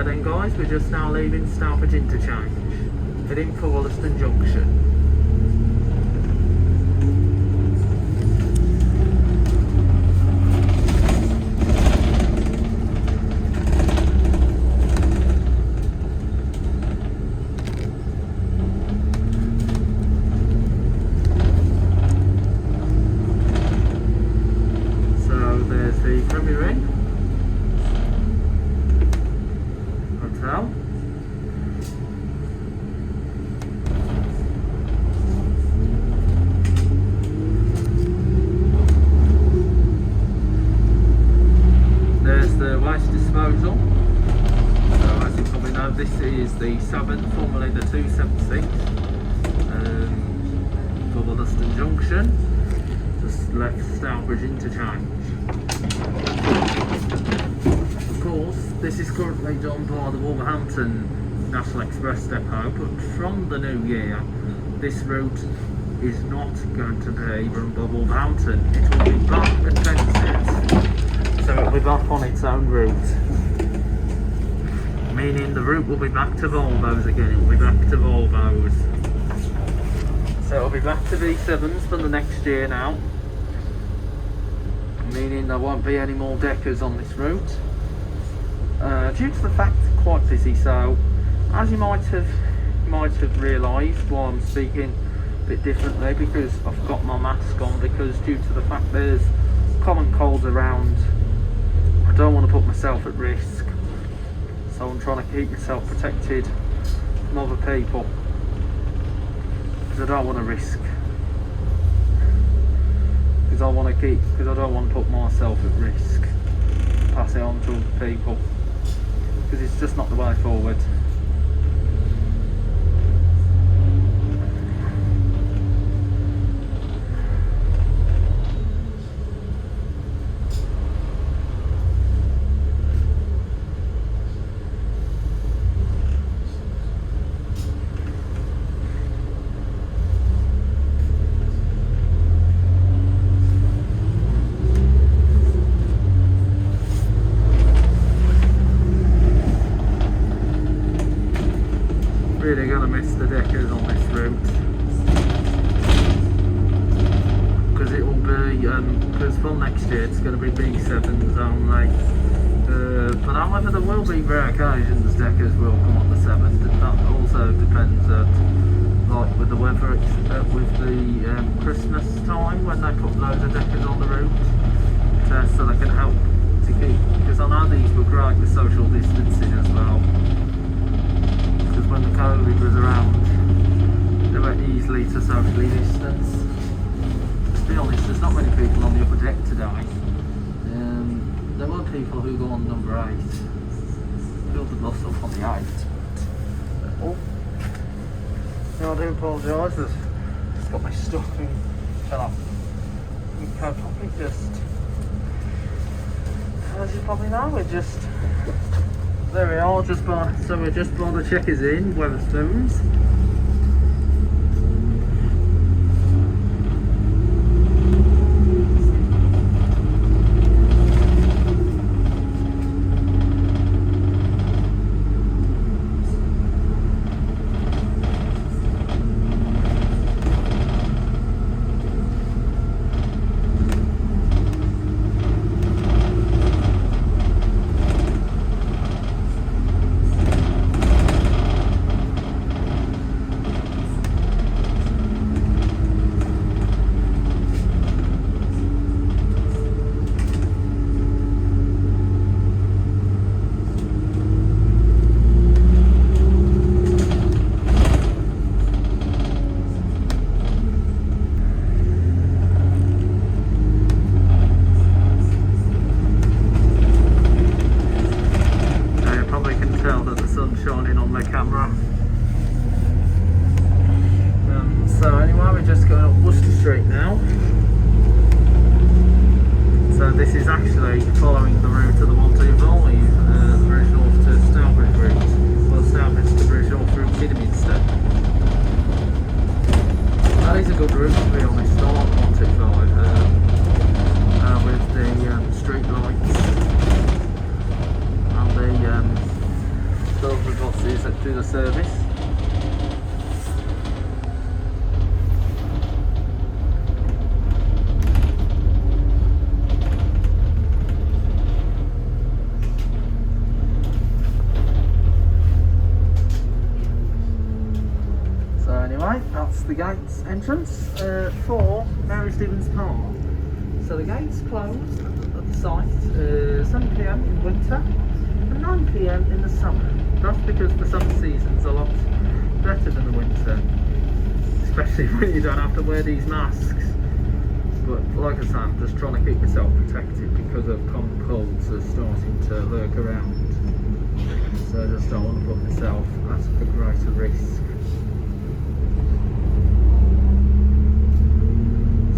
Right then guys, we're just now leaving Stourbridge interchange, heading for Wollaston Junction. So there's the Premier Inn Hotel. There's the waste disposal. So as you probably know, this is the 7, formerly the 276 for Wollaston Junction. Just left Stourbridge interchange. Of course, this is currently done by the Wolverhampton National Express depot, but from the new year, this route is not going to be run by Wolverhampton. It will be back and fenced, so it will be back on its own route. Meaning the route will be back to Volvo's again, it will be back to Volvo's. So it will be back to V7s for the next year now. Meaning there won't be any more deckers on this route. Due to the fact it's quite busy, so as you might have realised why I'm speaking a bit differently, because I've got my mask on, because due to the fact there's common colds around, I don't want to put myself at risk, so I'm trying to keep myself protected from other people, because I don't want to risk, because I don't want to put myself at risk, pass it on to other people, because it's just not the way forward. Really gonna miss the deckers on this route, because it will be because from next year it's going to be B7s only. But however, there will be rare occasions deckers will come on the 7th. That also depends like with the weather, with the Christmas time when they put loads of deckers on the route, so they can help to keep. Because I know these were great with social distancing as well. Because when the COVID was around, they were easily to socially distance. To be honest, there's not many people on the upper deck today. There were people who go on number 8, filled the bus up on the 8. Oh, no, I do apologise, I've just got my stuff and fell off. You can probably just, as you probably know, we're just, there we are, so we're just by the Checkers Inn, Wetherspoons. do the service. So anyway, that's the gates entrance for Mary Stevens Park. So the gates closed at the site 7 PM in winter and 9 PM in the summer. That's because the summer season's a lot better than the winter, especially when you don't have to wear these masks. But like I said, I'm just trying to keep myself protected because of common colds are starting to lurk around. So I just don't want to put myself at a greater risk.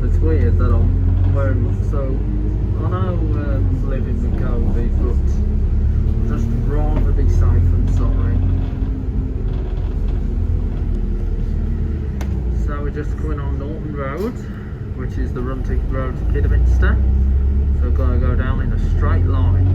So it's weird that I'm wearing, so I know living with COVID, but just rather be safe than sorry. So we're just coming on Norton Road, which is the Runtig Road to Kidderminster. So we've got to go down in a straight line.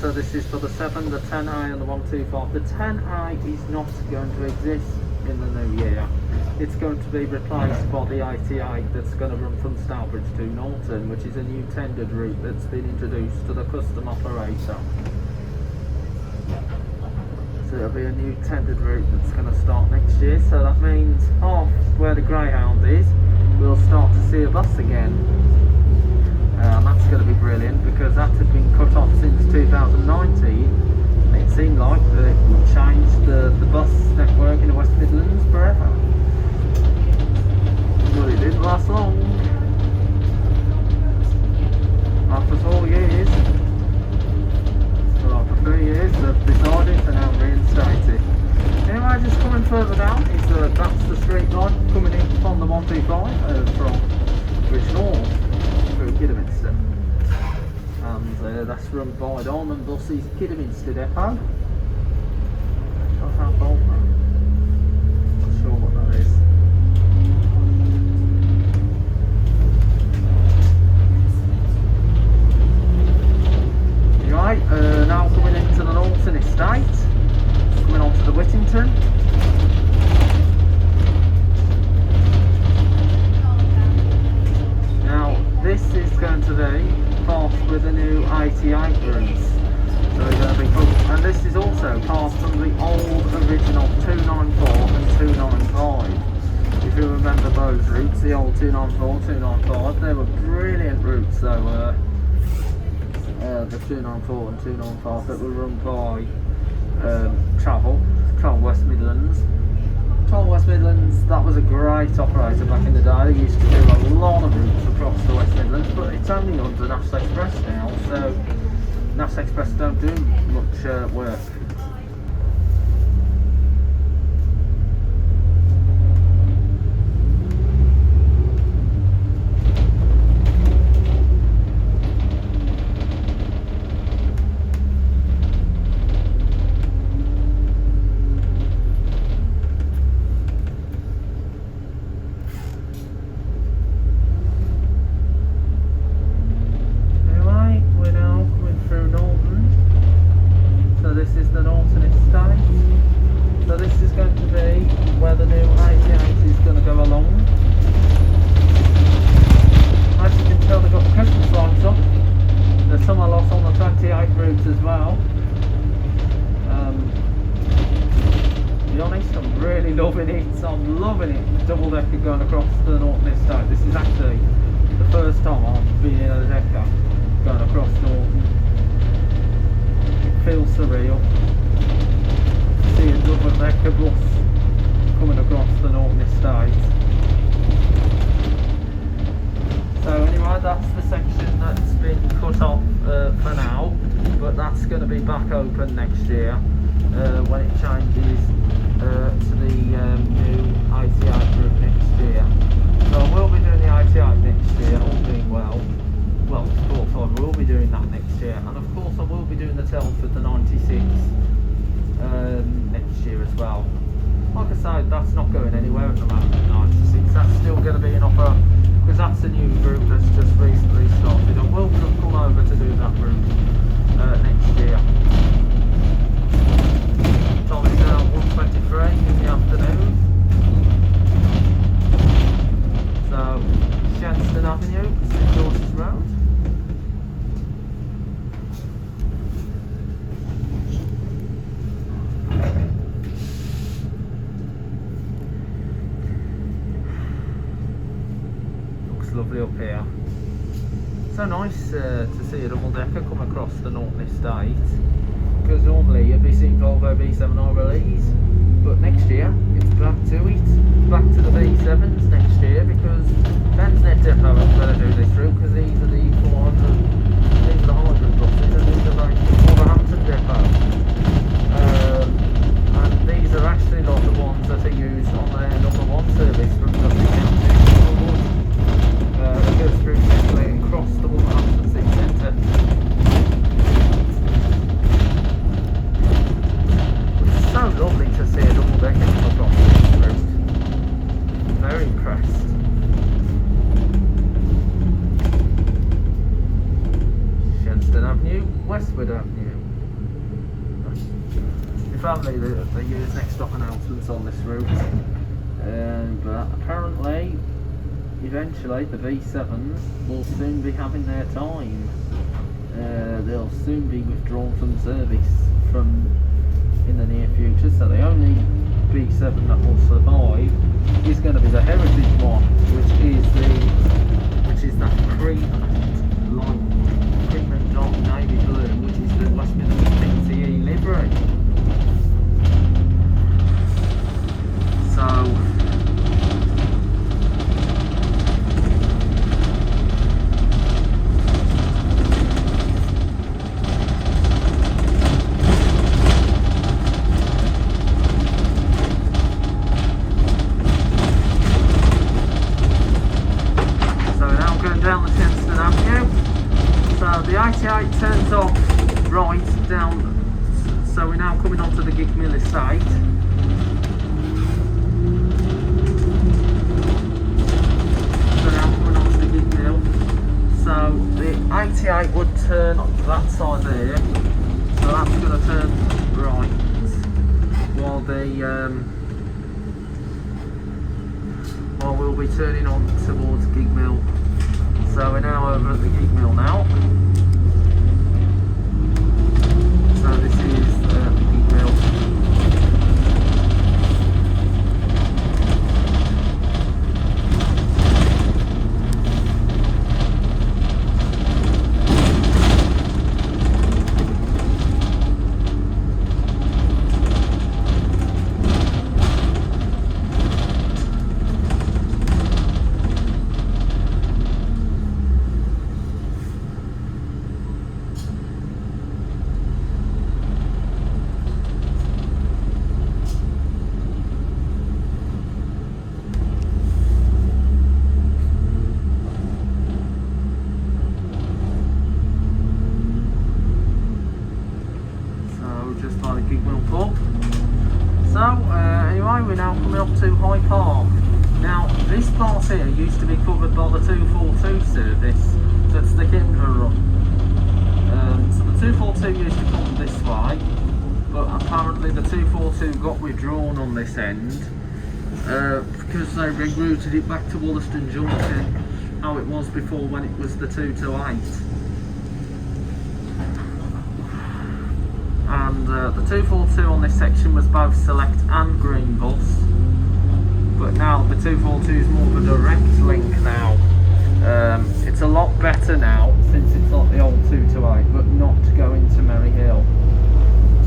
So this is for the 7, the 10i and the 125. The 10i is not going to exist in the new year. It's going to be replaced by the 88 that's going to run from Stourbridge to Norton, which is a new tendered route that's been introduced to the custom operator. So it'll be a new tendered route that's going to start next year. So that means half where the Greyhound is, we'll start to see a bus again. That's going to be brilliant because that had been cut off since 2019. It seemed like it would change the bus network in the West Midlands forever. But it didn't last long. After 4 years, well, after 3 years, they've decided to now reinstate it. Anyway, just coming further down, that's the street line coming in from the 125 from Bridge-North through Kidderminster. And that's run by Diamond Buses Kidderminster Depot. Not how bold that. Not sure what that is. Right, now coming into the Norton Estate, coming on to the Whittington. Now this is going to be passed with the new 88 routes. So they're going to be up, and this is also passed from the old original 294 and 295. If you remember those routes, the old 294, 295, they were brilliant routes. They were the 294 and 295 that were run by Travel West Midlands. Travel West Midlands, that was a great operator back in the day. They used to do a lot of routes across the West Midlands, but it's only under National Express now, so National Express don't do much work. I'm loving it, double decker going across the Norton Estate. This is actually the first time I've been in a decker going across Norton. It feels surreal. See a double decker bus coming across the Norton Estate. open next year when it changes to the new ITI group next year. So I will be doing the ITI next year, all being well. Well, of course I will be doing that next year, and of course I will be doing the Telford, the 96 next year as well. Like I say, that's not going anywhere at the moment, the 96. That's still going to be an offer, because that's a new group that's just recently started. I will come over to do that group next year. Time is now 1:23 in the afternoon. So, Shenstone Avenue, St George's Road. Lovely up here. So nice to see a double decker come across the Norton Estate, because normally you'd be seeing Volvo B7 RLEs, but next year it's back to it, back to the B7s next year, because Bensnet Depot is going to do this route, because these are the 400, these are the hybrid buses, and these are like Wolverhampton Depot, and these are actually not the ones that are used on their #1 service from Junction to it goes through Medway and across the Wolverhampton City Centre. It's so lovely to see a double decker come across this route. Very impressed. Shenstone Avenue, Westwood Avenue. If only they use next stop announcements on this route. But apparently eventually the B7s will soon be having their time. They'll soon be withdrawn from service in the near future, so the only B7 that will survive is going to be the Heritage one, which is that cream and dark navy blue, which is the West Midlands PTE livery. So down the Shenstone Avenue. So the ITI turns off right down, so we're now coming onto the Gig Mill Estate. So now coming onto the Gig Mill. So the ITI would turn on that side there, so that's going to turn right, while we'll be turning on towards Gig Mill. So we're now over at the Gig Mill now. So this is the Gig Mill. Just by the Gig Mill pub. So anyway, we're now coming up to High Park. Now this part here used to be covered by the 242 service, that's the Kinder run. So the 242 used to come this way, but apparently the 242 got withdrawn on this end because they rerouted it back to Wollaston Junction, how it was before when it was the 228. And the 242 on this section was both select and green bus, but now the 242 is more of a direct link now. It's a lot better now since it's not the old 228, but not going to Merry Hill.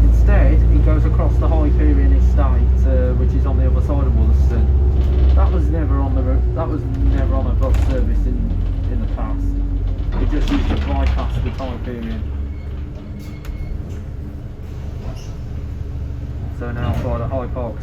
Instead, it goes across the Hyperion Estate, which is on the other side of Wollaston. That was never on the route. That was never on a bus service in the past. It just used to bypass the Hyperion.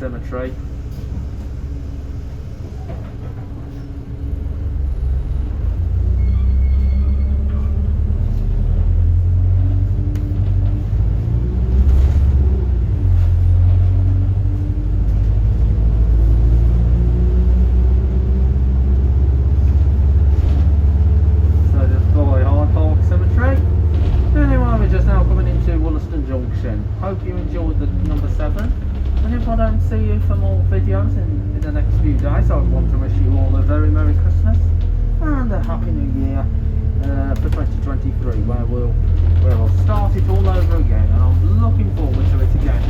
Cemetery. Junction. Hope you enjoyed the number 7, and if I don't see you for more videos in the next few days, I want to wish you all a very Merry Christmas and a Happy New Year for 2023, where we'll start it all over again, and I'm looking forward to it again.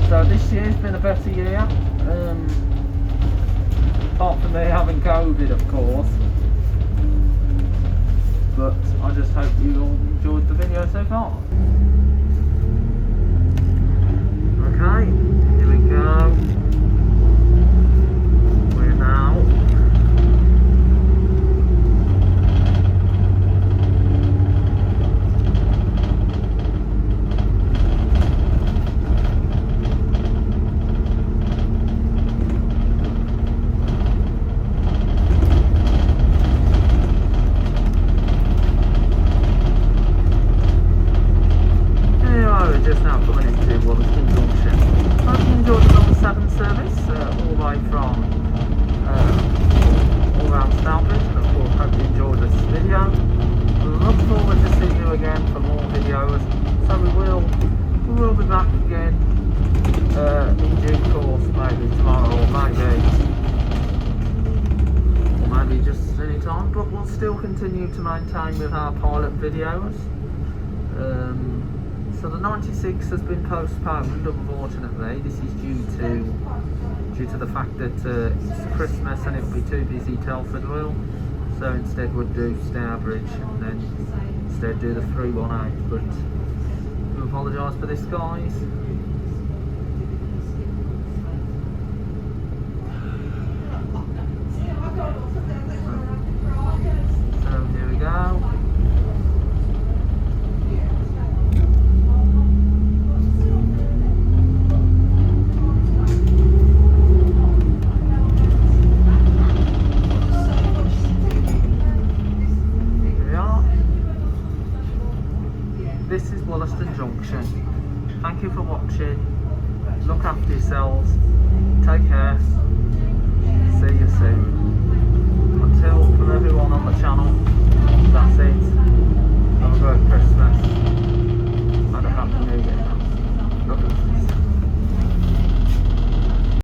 So this year's been a better year, apart from me having COVID, of course. But I just hope you all enjoyed the video so far. Okay, here we go. We're now just now coming into Wollaston Junction. Hope you enjoyed the number 7 service all the way from all around Stourbridge, and of course hope you enjoyed this video. Look forward to seeing you again for more videos, so we will be back again in due course, maybe tomorrow or maybe just any time, but we'll still continue to maintain with our pilot videos. So the 96 has been postponed, unfortunately. This is due to the fact that it's Christmas and it'll be too busy Telford will. So instead we'll do Stourbridge and then instead do the 318. But I apologise for this, guys.